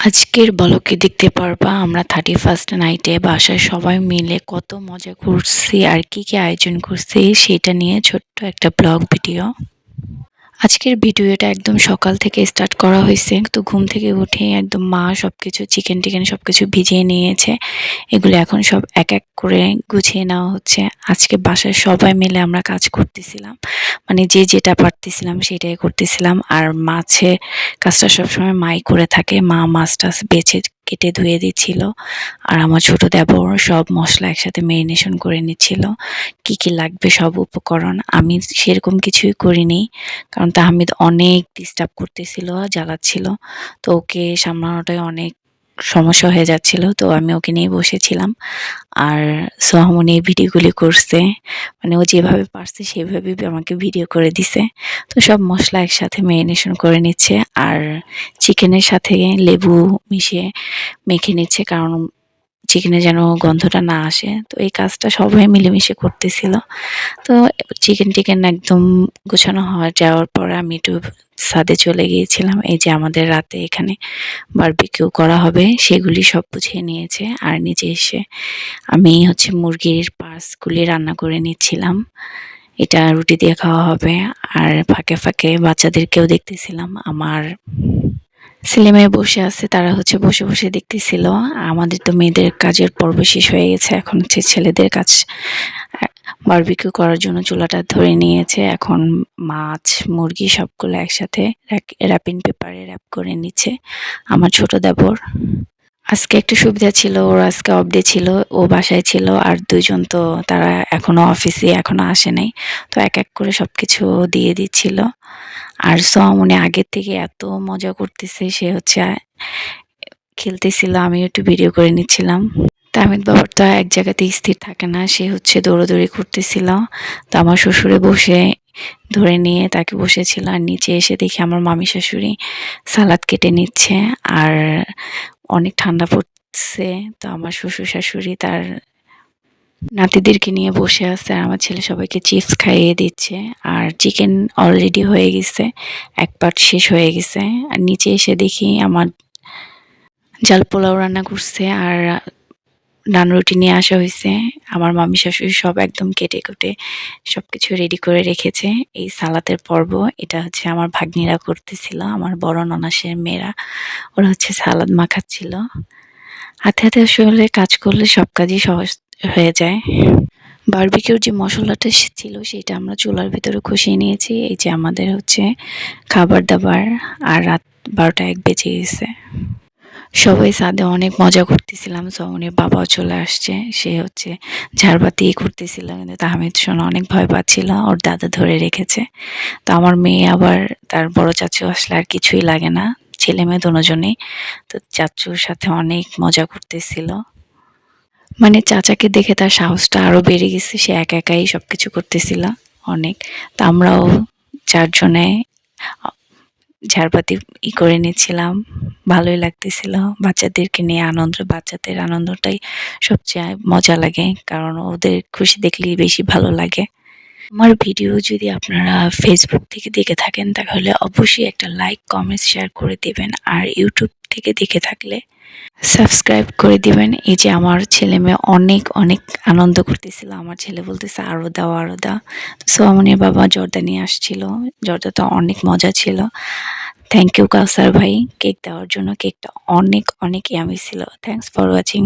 আজকের ব্লগে দেখতে পারবা আমরা 31st নাইটে বাসায় সবাই মিলে কত মজা করছি আর কি আয়োজন করছি সেটা নিয়ে ছোট্ট একটা ব্লগ ভিডিও। আজকের ভিডিওটা একদম সকাল থেকে স্টার্ট করা হয়েছে। তো ঘুম থেকে উঠে একদম মা সবকিছু চিকেন টিকেন সবকিছু ভিজিয়ে নিয়েছে। এগুলো এখন সব এক এক করে গুছিয়ে নেওয়া হচ্ছে। আজকে বাসায় সবাই মিলে আমরা কাজ করতেছিলাম, মানে যে যেটা পারতেছিলাম সেটাই করতেছিলাম। আর মাছে কাজটা সবসময় মাই করে থাকে। মা মাছ টাছ বেছে কেটে ধুয়ে দিচ্ছিল, আর আমার ছোট দেবর সব মশলা একসাথে মেরিনেশন করে নিচ্ছিল। কি কি লাগবে সব উপকরণ আমি সেরকম কিছুই করিনি, কারণ তাহমিদ অনেক ডিস্টার্ব করতেছিল, জ্বালাচ্ছিল। তো ওকে সামলানোটাই অনেক সমস্যা হয়ে যাচ্ছিল। তো আমি ওকে নিয়ে বসেছিলাম। আর সোহামনি এই ভিডিওগুলি করছে, মানে ও যেভাবে পারছে সেভাবেই আমাকে ভিডিও করে দিছে। তো সব মশলা একসাথে মেরিনেশন করে নিচ্ছে, আর চিকেনের সাথে লেবু মিশিয়ে মেখে নিচ্ছে, কারণ চিকেনে যেন গন্ধটা না আসে। তো এই কাজটা সবাই মিলেমিশে করতেছিল। তো চিকেন টিকেন একদম গোছানো যাওয়ার পর আমি একটু ছাদে চলে গিয়েছিলাম। এই যে আমাদের রাতে এখানে বারবিকিউ করা হবে সেগুলি সব গুছিয়ে নিয়েছে। আর নিচে এসে আমি হচ্ছে মুরগির পার্টসগুলি রান্না করে নিচ্ছিলাম। এটা রুটি দিয়ে খাওয়া হবে। আর ফাঁকে ফাঁকে বাচ্চাদেরকেও দেখতেছিলাম। আমার ছেলেমেয়ে বসে আছে, তারা হচ্ছে বসে বসে দেখতেছিল। আমাদের তো মেয়েদের কাজের পর্ব শেষ হয়ে গেছে, এখন হচ্ছে ছেলেদের কাজ। বারবিকিউ করার জন্য চুলাটা ধরে নিয়েছে। এখন মাছ মুরগি সবগুলো একসাথে র্যাপিং পেপারে র্যাপ করে নিচ্ছে আমার ছোট দেবর। আজকে একটা সুবিধা ছিল, ওর আজকে অফ ডে ছিল, ও বাসায় ছিল। আর দুইজন তো তারা এখনো অফিসে এখনো আসে নাই। তো এক এক করে সবকিছু দিয়ে দিচ্ছিল। আর সোহামনি আগের থেকে এত মজা করতেছে, সে হচ্ছে খেলতেছিল, আমিও একটু ভিডিও করে নিচ্ছিলাম। তাহমিদ বাবার তো এক জায়গাতে স্থির থাকে না, সে হচ্ছে দৌড়াদৌড়ি করতেছিল। তো আমার শ্বশুরে বসে ধরে নিয়ে তাকে বসেছিল। আর নিচে এসে দেখি আমার মামি শাশুড়ি সালাদ কেটে নিচ্ছে। আর অনেক ঠান্ডা পড়ছে, তো আমার শ্বশুর শাশুড়ি তার নাতিদেরকে নিয়ে বসে আছে। আর আমার ছেলে সবাইকে চিপস খাইয়ে দিচ্ছে। আর চিকেন অলরেডি হয়ে গেছে, এক পার্ট শেষ হয়ে গেছে। আর নিচে এসে দেখি আমার জাল পোলাও রান্না করছে, আর নান রুটি নিয়ে আসা হয়েছে। আমার মামি শাশুড়ি সব একদম কেটে কুটে সবকিছু রেডি করে রেখেছে। এই সালাতের পর্ব এটা হচ্ছে আমার ভাগ্নিরা করতেছিল, আমার বড় ননাসের মেয়েরা। ওরা হচ্ছে সালাদ মাখাচ্ছিল। হাতে হাতে আসলে কাজ করলে সব কাজই সহজ হয়ে যায়। বারবিকিউর যে মশলাটা ছিল সেটা আমরা চুলার ভিতরে কষিয়ে নিয়েছি। এই যে আমাদের হচ্ছে খাবার দাবার। আর রাত 12টা 1 বেজে গেছে। সবাই ছাদে অনেক মজা করতেছিলাম। সোহামনির বাবাও চলে আসছে, সে হচ্ছে ঝাড়বাতি করতেছিল, কিন্তু তাহমিদ শোনা অনেক ভয় পাচ্ছিল, ওর দাদা ধরে রেখেছে। তো আমার মেয়ে আবার তার বড় চাচু আসলে আর কিছুই লাগে না, ছেলে মেয়ে দুজনেই। তো চাচুর সাথে অনেক মজা করতেছিল, মানে চাচাকে দেখে তার সাহসটা আরো বেড়ে গেছে, সে একা একাই সবকিছু করতেছিল অনেক। তা আমরাও চারজনে ঝাড়বাতি করে নিচ্ছিলাম, ভালোই লাগতেছিল। বাচ্চাদেরকে নিয়ে আনন্দ, বাচ্চাদের আনন্দটাই সবচেয়ে মজা লাগে, কারণ ওদের খুশি দেখলেই বেশি ভালো লাগে। আমার ভিডিও যদি আপনারা ফেসবুক থেকে দেখে থাকেন তাহলে অবশ্যই একটা লাইক কমেন্ট শেয়ার করে দিবেন। আর ইউটিউব থেকে দেখে থাকলে সাবস্ক্রাইব করে দিবেন। এই যে আমার ছেলে মেয়ে অনেক অনেক আনন্দ করতেছিল। আমার ছেলে বলতেছে আরো দাও আরো দাও। সোহামনির বাবা জর্দা নিয়ে আসছিল, জর্দাটা অনেক মজা ছিল। থ্যাংক ইউ কাউসার ভাই কেক দেওয়ার জন্য, কেকটা অনেক অনেক ইয়ামি ছিল। Thanks for watching.